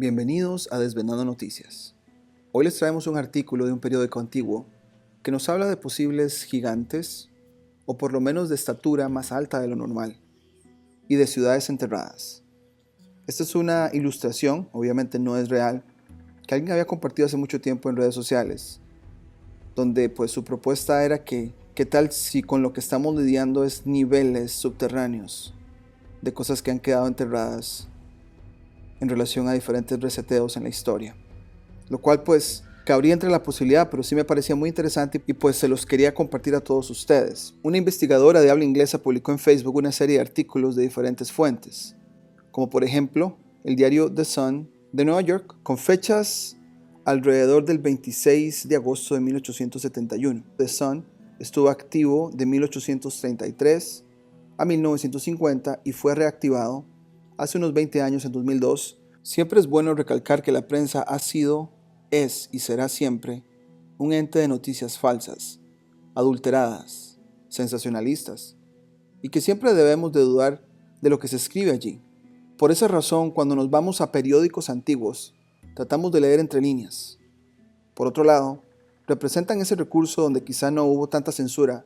Bienvenidos a Desvendando Noticias. Hoy les traemos un artículo de un periódico antiguo que nos habla de posibles gigantes, o por lo menos de estatura más alta de lo normal, y de ciudades enterradas. Esta es una ilustración, obviamente no es real, que alguien había compartido hace mucho tiempo en redes sociales, donde pues su propuesta era que, ¿qué tal si con lo que estamos lidiando es niveles subterráneos de cosas que han quedado enterradas en relación a diferentes reseteos en la historia? Lo cual pues cabría entre la posibilidad, pero sí me parecía muy interesante y pues se los quería compartir a todos ustedes. Una investigadora de habla inglesa publicó en Facebook una serie de artículos de diferentes fuentes, como por ejemplo el diario The Sun de Nueva York, con fechas alrededor del 26 de agosto de 1871. The Sun estuvo activo de 1833 a 1950 y fue reactivado hace unos 20 años en 2002. Siempre es bueno recalcar que la prensa ha sido, es y será siempre un ente de noticias falsas, adulteradas, sensacionalistas, y que siempre debemos de dudar de lo que se escribe allí. Por esa razón, cuando nos vamos a periódicos antiguos, tratamos de leer entre líneas. Por otro lado, representan ese recurso donde quizá no hubo tanta censura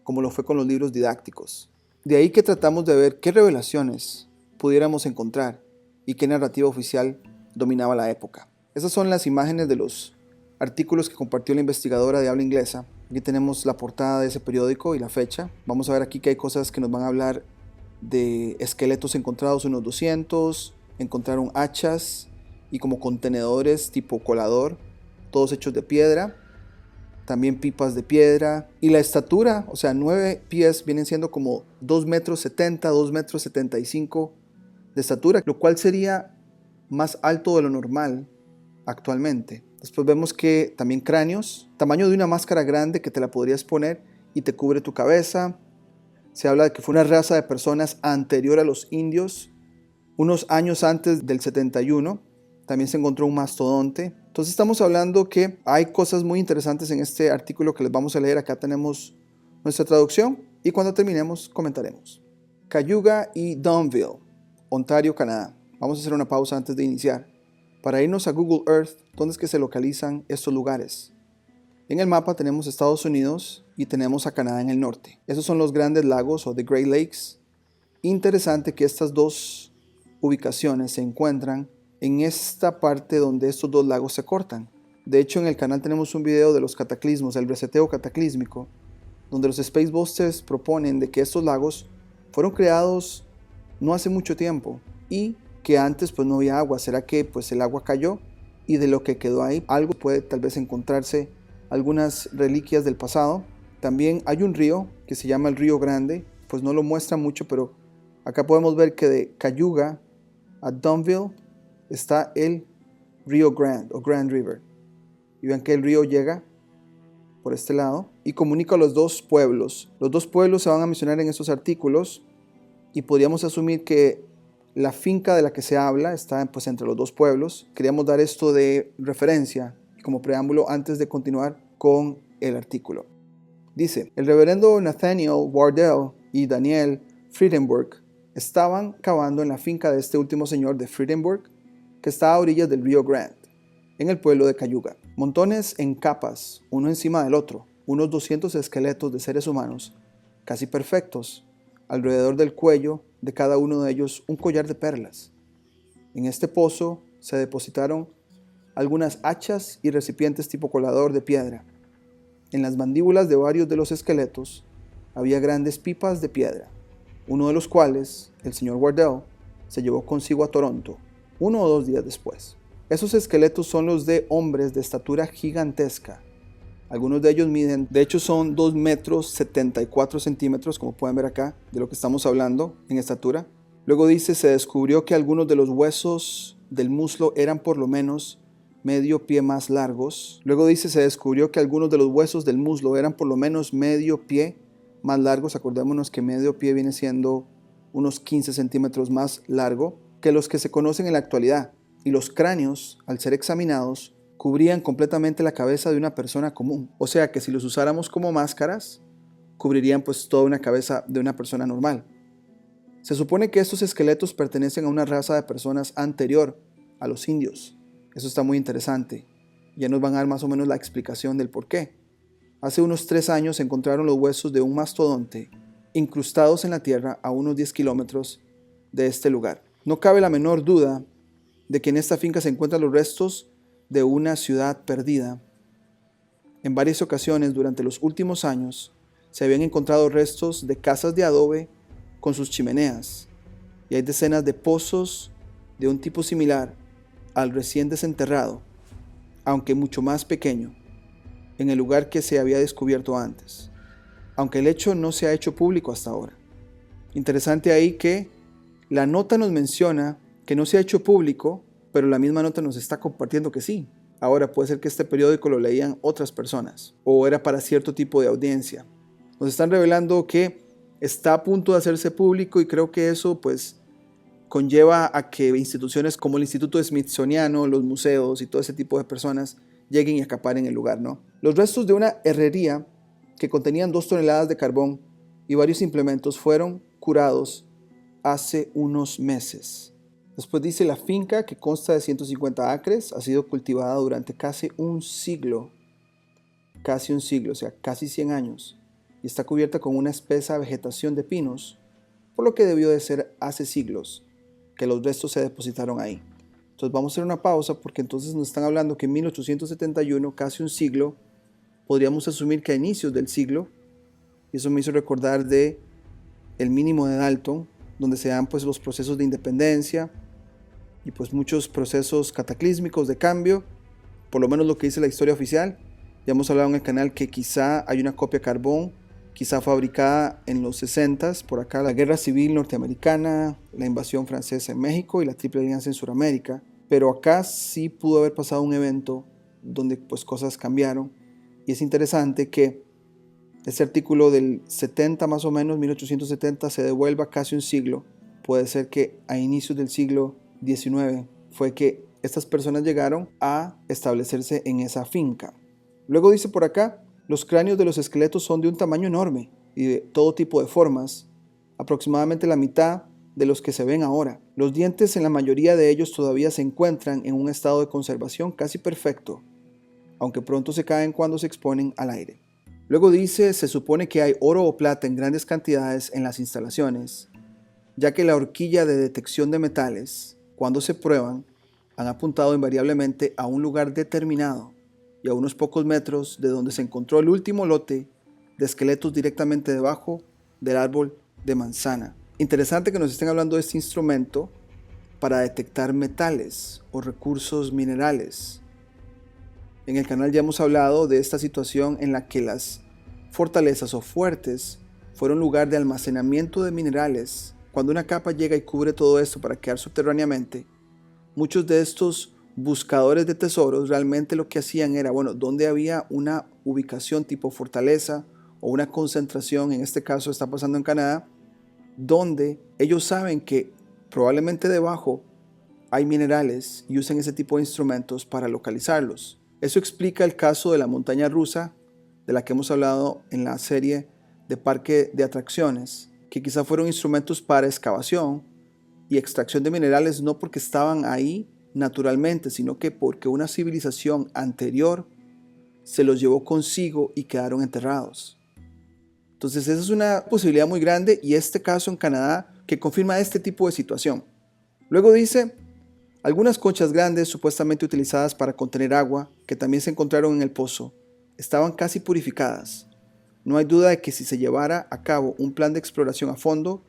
como lo fue con los libros didácticos. De ahí que tratamos de ver qué revelaciones pudiéramos encontrar y qué narrativa oficial dominaba la época. Esas son las imágenes de los artículos que compartió la investigadora de habla inglesa. Aquí tenemos la portada de ese periódico y la fecha. Vamos a ver aquí que hay cosas que nos van a hablar de esqueletos encontrados, unos 200, encontraron hachas y como contenedores tipo colador, todos hechos de piedra, también pipas de piedra, y la estatura, o sea, 9 pies vienen siendo como 2 metros 70, 2 metros 75 de estatura, lo cual sería más alto de lo normal actualmente. Después vemos que también cráneos, tamaño de una máscara grande que te la podrías poner y te cubre tu cabeza. Se habla de que fue una raza de personas anterior a los indios. Unos años antes del 71 también se encontró un mastodonte. Entonces estamos hablando que hay cosas muy interesantes en este artículo que les vamos a leer. Acá tenemos nuestra traducción y cuando terminemos comentaremos. Cayuga y Dunnville, Ontario, Canadá. Vamos a hacer una pausa antes de iniciar para irnos a Google Earth, donde es que se localizan estos lugares. En el mapa tenemos Estados Unidos y tenemos a Canadá en el norte. Esos son los grandes lagos o the Great Lakes. Interesante que estas dos ubicaciones se encuentran en esta parte donde estos dos lagos se cortan. De hecho, en el canal tenemos un video de los cataclismos, el reseteo cataclísmico, donde los Space Busters proponen de que estos lagos fueron creados no hace mucho tiempo y que antes pues no había agua. ¿Será que pues el agua cayó y de lo que quedó ahí algo puede tal vez encontrarse algunas reliquias del pasado? También hay un río que se llama el Río Grande, pues no lo muestra mucho, pero acá podemos ver que de Cayuga a Dunnville está el Río Grande o Grand River. Y ven que el río llega por este lado y comunica a los dos pueblos. Los dos pueblos se van a mencionar en estos artículos y podríamos asumir que la finca de la que se habla está pues entre los dos pueblos. Queríamos dar esto de referencia como preámbulo antes de continuar con el artículo. Dice, el reverendo Nathaniel Wardell y Daniel Friedenberg estaban cavando en la finca de este último señor de Friedenberg, que está a orillas del río Grande, en el pueblo de Cayuga. Montones en capas, uno encima del otro, unos 200 esqueletos de seres humanos, casi perfectos, alrededor del cuello de cada uno de ellos un collar de perlas. En este pozo se depositaron algunas hachas y recipientes tipo colador de piedra. En las mandíbulas de varios de los esqueletos había grandes pipas de piedra, uno de los cuales, el señor Wardell, se llevó consigo a Toronto, 1 o 2 días después. Esos esqueletos son los de hombres de estatura gigantesca. Algunos de ellos miden, de hecho son 2 metros 74 centímetros, como pueden ver acá, de lo que estamos hablando en estatura. Luego dice, se descubrió que algunos de los huesos del muslo eran por lo menos medio pie más largos. Luego dice, se descubrió que algunos de los huesos del muslo eran por lo menos medio pie más largos. Acordémonos que medio pie viene siendo unos 15 centímetros más largo que los que se conocen en la actualidad. Y los cráneos, al ser examinados, cubrían completamente la cabeza de una persona común. O sea que si los usáramos como máscaras, cubrirían pues toda una cabeza de una persona normal. Se supone que estos esqueletos pertenecen a una raza de personas anterior a los indios. Eso está muy interesante. Ya nos van a dar más o menos la explicación del por qué. Hace unos 3 años se encontraron los huesos de un mastodonte incrustados en la tierra a unos 10 kilómetros de este lugar. No cabe la menor duda de que en esta finca se encuentran los restos de una ciudad perdida. En varias ocasiones durante los últimos años se habían encontrado restos de casas de adobe con sus chimeneas, y hay decenas de pozos de un tipo similar al recién desenterrado, aunque mucho más pequeño, en el lugar que se había descubierto antes, aunque el hecho no se ha hecho público hasta ahora. Interesante ahí que la nota nos menciona que no se ha hecho público, pero la misma nota nos está compartiendo que sí. Ahora puede ser que este periódico lo leían otras personas o era para cierto tipo de audiencia. Nos están revelando que está a punto de hacerse público, y creo que eso pues conlleva a que instituciones como el Instituto Smithsoniano, los museos y todo ese tipo de personas lleguen y acaparen el lugar, ¿no? Los restos de una herrería que contenían 2 toneladas de carbón y varios implementos fueron curados hace unos meses. Después dice: la finca, que consta de 150 acres, ha sido cultivada durante casi un siglo, o sea, casi 100 años, y está cubierta con una espesa vegetación de pinos, por lo que debió de ser hace siglos que los restos se depositaron ahí. Entonces vamos a hacer una pausa, porque entonces nos están hablando que en 1871, casi un siglo, podríamos asumir que a inicios del siglo, y eso me hizo recordar de el mínimo de Dalton, donde se dan pues los procesos de independencia y pues muchos procesos cataclísmicos de cambio, por lo menos lo que dice la historia oficial. Ya hemos hablado en el canal que quizá hay una copia carbón, quizá fabricada en los 60s, por acá la guerra civil norteamericana, la invasión francesa en México y la Triple Alianza en Sudamérica, pero acá sí pudo haber pasado un evento donde pues cosas cambiaron, y es interesante que este artículo del 70 más o menos, 1870, se devuelva casi un siglo. Puede ser que a inicios del siglo XIX fue que estas personas llegaron a establecerse en esa finca. Luego dice por acá: los cráneos de los esqueletos son de un tamaño enorme y de todo tipo de formas, aproximadamente la mitad de los que se ven ahora. Los dientes en la mayoría de ellos todavía se encuentran en un estado de conservación casi perfecto, aunque pronto se caen cuando se exponen al aire. Luego dice: se supone que hay oro o plata en grandes cantidades en las instalaciones, ya que la horquilla de detección de metales, cuando se prueban, han apuntado invariablemente a un lugar determinado y a unos pocos metros de donde se encontró el último lote de esqueletos directamente debajo del árbol de manzana. Interesante que nos estén hablando de este instrumento para detectar metales o recursos minerales. En el canal ya hemos hablado de esta situación en la que las fortalezas o fuertes fueron lugar de almacenamiento de minerales. Cuando una capa llega y cubre todo esto para quedar subterráneamente, muchos de estos buscadores de tesoros realmente lo que hacían era, donde había una ubicación tipo fortaleza o una concentración, en este caso está pasando en Canadá, donde ellos saben que probablemente debajo hay minerales y usan ese tipo de instrumentos para localizarlos. Eso explica el caso de la montaña rusa, de la que hemos hablado en la serie de parque de atracciones, que quizá fueron instrumentos para excavación y extracción de minerales, no porque estaban ahí naturalmente, sino que porque una civilización anterior se los llevó consigo y quedaron enterrados. Entonces esa es una posibilidad muy grande, y este caso en Canadá que confirma este tipo de situación. Luego dice: algunas conchas grandes supuestamente utilizadas para contener agua, que también se encontraron en el pozo, estaban casi purificadas. No hay duda de que si se llevara a cabo un plan de exploración a fondo,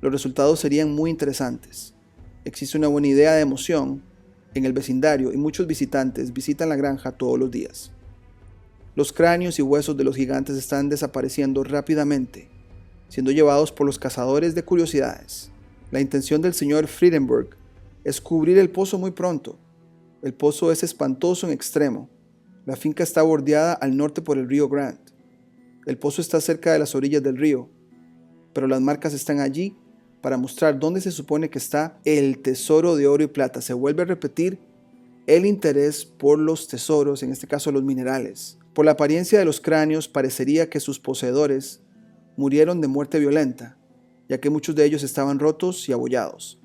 los resultados serían muy interesantes. Existe una buena idea de emoción en el vecindario y muchos visitantes visitan la granja todos los días. Los cráneos y huesos de los gigantes están desapareciendo rápidamente, siendo llevados por los cazadores de curiosidades. La intención del señor Friedenberg es cubrir el pozo muy pronto. El pozo es espantoso en extremo. La finca está bordeada al norte por el río Grant. El pozo está cerca de las orillas del río, pero las marcas están allí para mostrar dónde se supone que está el tesoro de oro y plata. Se vuelve a repetir el interés por los tesoros, en este caso los minerales. Por la apariencia de los cráneos parecería que sus poseedores murieron de muerte violenta, ya que muchos de ellos estaban rotos y abollados.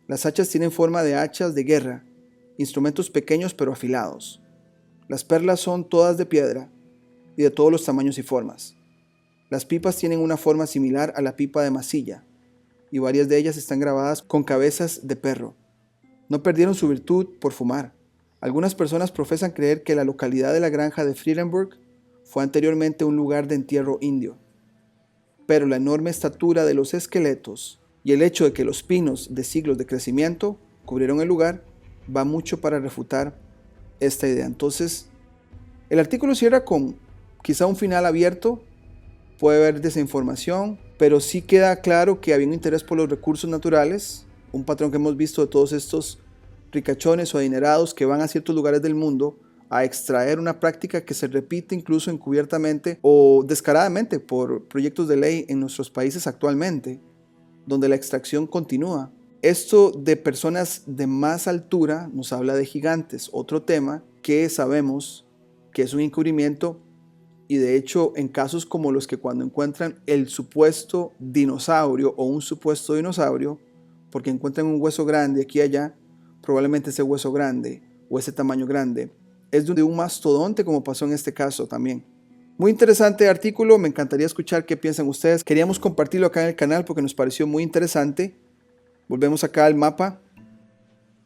Las hachas tienen forma de hachas de guerra instrumentos pequeños pero afilados. Las perlas son todas de piedra y de todos los tamaños y formas. Las pipas tienen una forma similar a la pipa de masilla, y varias de ellas están grabadas con cabezas de perro. No perdieron su virtud por fumar. Algunas personas profesan creer que la localidad de la granja de Friedenburg fue anteriormente un lugar de entierro indio. Pero la enorme estatura de los esqueletos y el hecho de que los pinos de siglos de crecimiento cubrieron el lugar va mucho para refutar esta idea. Entonces, el artículo cierra con quizá un final abierto, puede haber desinformación, pero sí queda claro que había un interés por los recursos naturales, un patrón que hemos visto de todos estos ricachones o adinerados que van a ciertos lugares del mundo a extraer una práctica que se repite incluso encubiertamente o descaradamente por proyectos de ley en nuestros países actualmente, donde la extracción continúa. Esto de personas de más altura nos habla de gigantes, otro tema que sabemos que es un encubrimiento, y de hecho en casos como los que cuando encuentran el supuesto dinosaurio o un supuesto dinosaurio, porque encuentran un hueso grande aquí y allá, probablemente ese hueso grande o ese tamaño grande es de un mastodonte, como pasó en este caso también. Muy interesante artículo, me encantaría escuchar qué piensan ustedes. Queríamos compartirlo acá en el canal porque nos pareció muy interesante. Volvemos acá al mapa,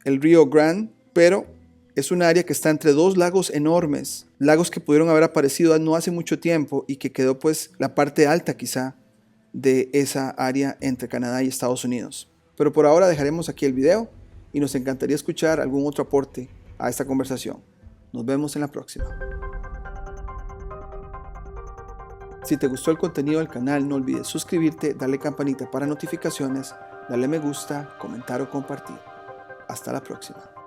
el río Grand, pero es un área que está entre dos lagos enormes, lagos que pudieron haber aparecido no hace mucho tiempo y que quedó pues la parte alta quizá de esa área entre Canadá y Estados Unidos. Pero por ahora dejaremos aquí el video y nos encantaría escuchar algún otro aporte a esta conversación. Nos vemos en la próxima. Si te gustó el contenido del canal, no olvides suscribirte, darle campanita para notificaciones, darle me gusta, comentar o compartir. Hasta la próxima.